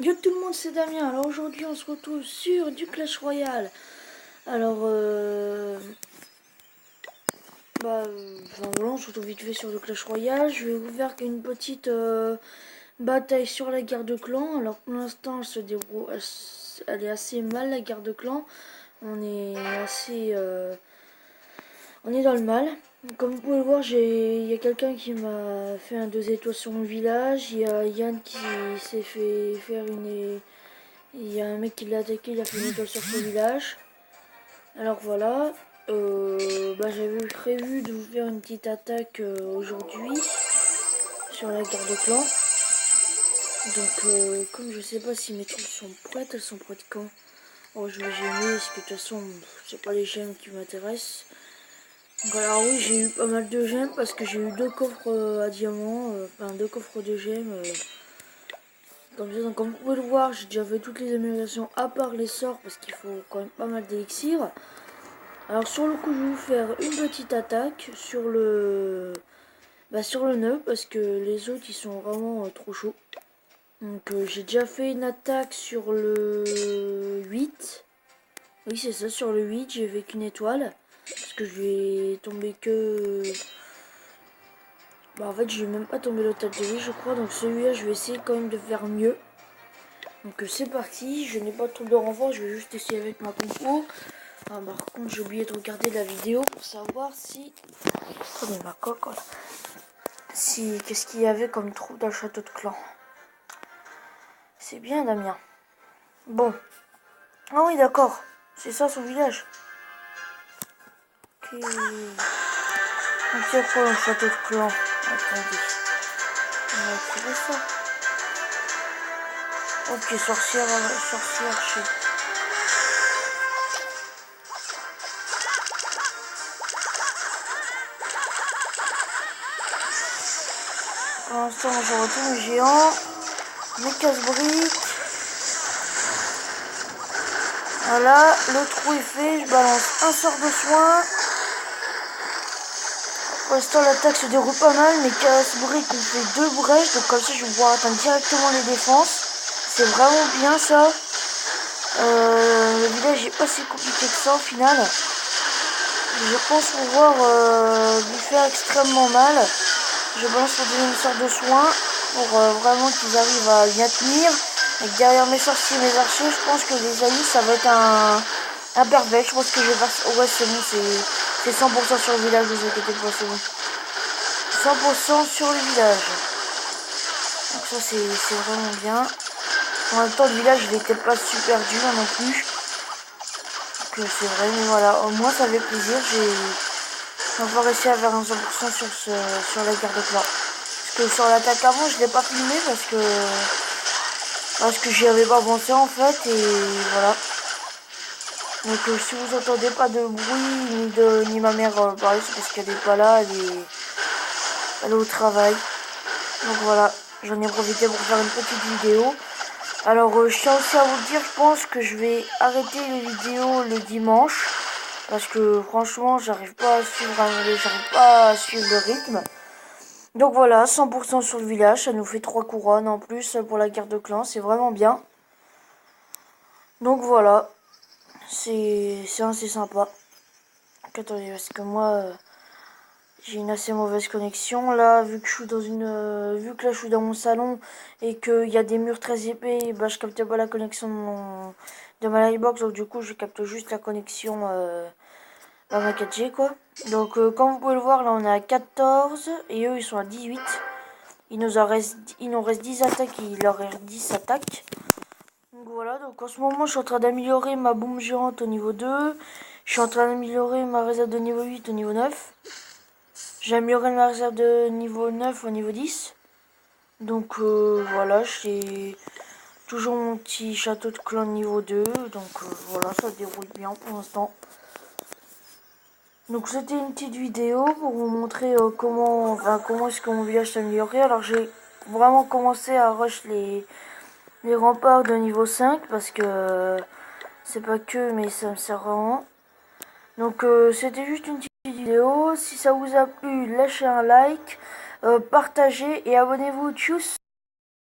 Yo tout le monde, c'est Damien. Alors aujourd'hui on se retrouve sur du Clash Royale. Alors voilà, on se retrouve vite fait sur du Clash Royale. Je vais vous faire une petite bataille sur la guerre de clan. Alors pour l'instant elle se déroule, elle est assez mal, la guerre de clan. On est assez on est dans le mal. Comme vous pouvez le voir, il y a quelqu'un qui m'a fait un 2 étoiles sur mon village. Il y a Yann qui s'est fait faire une... Il y a un mec qui l'a attaqué, il a fait une étoile sur son village. Alors voilà, j'avais prévu de vous faire une petite attaque aujourd'hui sur la guerre de clan. Donc comme je sais pas si mes troupes sont prêtes, elles sont prêtes quand? Oh, je vais gémer, parce que de toute façon c'est pas les gemmes qui m'intéressent. Donc alors oui, j'ai eu pas mal de gemmes parce que j'ai eu 2 coffres à diamant, enfin 2 coffres de gemmes. Comme vous pouvez le voir, j'ai déjà fait toutes les améliorations à part les sorts parce qu'il faut quand même pas mal d'élixir. Alors sur le coup, je vais vous faire une petite attaque sur sur le 9 parce que les autres ils sont vraiment trop chauds. Donc j'ai déjà fait une attaque sur le 8. Oui, c'est ça, sur le 8, j'ai fait qu'une étoile parce que je vais tomber que... en fait, je vais même pas tomber l'hôtel de vie, je crois. Donc celui-là, je vais essayer quand même de faire mieux. Donc c'est parti, je n'ai pas trop de renfort, je vais juste essayer avec ma compo. Ah, par contre, j'ai oublié de regarder la vidéo pour savoir si... Prenez ma coque, voilà. Si, qu'est-ce qu'il y avait comme trou dans le château de clan. C'est bien, Damien. Bon. Ah oui, d'accord. C'est ça son village. Ok. Donc il y a quoi dans le château de clan? Attendez. On va trouver ça. Ok, sorcière, chez. Pour l'instant, je retourne le géant. Mes casse-briques. Voilà, le trou est fait. Je balance un sort de soin. Pour l'instant, l'attaque se déroule pas mal. Mes casse-briques ont fait 2 brèches. Donc, comme ça, je vais pouvoir atteindre directement les défenses. C'est vraiment bien ça. Le village est pas si compliqué que ça au final. Je pense pouvoir lui faire extrêmement mal. Je balance le deuxième sort de soin pour vraiment qu'ils arrivent à bien tenir. Et derrière mes sorciers et mes archers, je pense que les alliés ça va être un perfect. Je pense que je vais faire... Ouais, c'est bon, c'est 100% sur le village, vous inquiétez pas, c'est bon. 100% sur le village. Donc ça c'est vraiment bien. En même temps le village il était pas super dur non plus. Donc c'est vrai, mais voilà, au moins ça fait plaisir. On va réussir à faire un 100% sur la guerre de clan. Parce que sur l'attaque avant je l'ai pas filmé parce que j'y avais pas pensé en fait et voilà. Donc si vous entendez pas de bruit ni ma mère parler, c'est parce qu'elle est pas là, elle est au travail. Donc voilà, j'en ai profité pour faire une petite vidéo. Alors je tiens aussi à vous dire, je pense que je vais arrêter les vidéos le dimanche. Parce que franchement, j'arrive pas à suivre le rythme. Donc voilà, 100% sur le village, ça nous fait 3 couronnes en plus pour la guerre de clan, c'est vraiment bien. Donc voilà, c'est assez sympa. Attendez, parce que moi, j'ai une assez mauvaise connexion là, vu que je suis dans vu que là je suis dans mon salon et qu'il y a des murs très épais, bah je capte pas la connexion de ma livebox, donc du coup je capte juste la connexion à ma 4G quoi. Donc comme vous pouvez le voir là on est à 14 et eux ils sont à 18. Il nous reste 10 attaques et il leur reste 10 attaques. Donc voilà, donc en ce moment je suis en train d'améliorer ma bombe géante au niveau 2. Je suis en train d'améliorer ma réserve de niveau 8 au niveau 9. J'ai amélioré ma réserve de niveau 9 au niveau 10. Donc voilà, j'ai toujours mon petit château de clan niveau 2. Donc voilà, ça déroule bien pour l'instant. Donc c'était une petite vidéo pour vous montrer comment est-ce que mon village s'est amélioré. Alors j'ai vraiment commencé à rush les remparts de niveau 5 parce que c'est pas que, mais ça me sert vraiment. Donc c'était juste une petite vidéo. Si ça vous a plu, lâchez un like, partagez et abonnez-vous. Tchuss!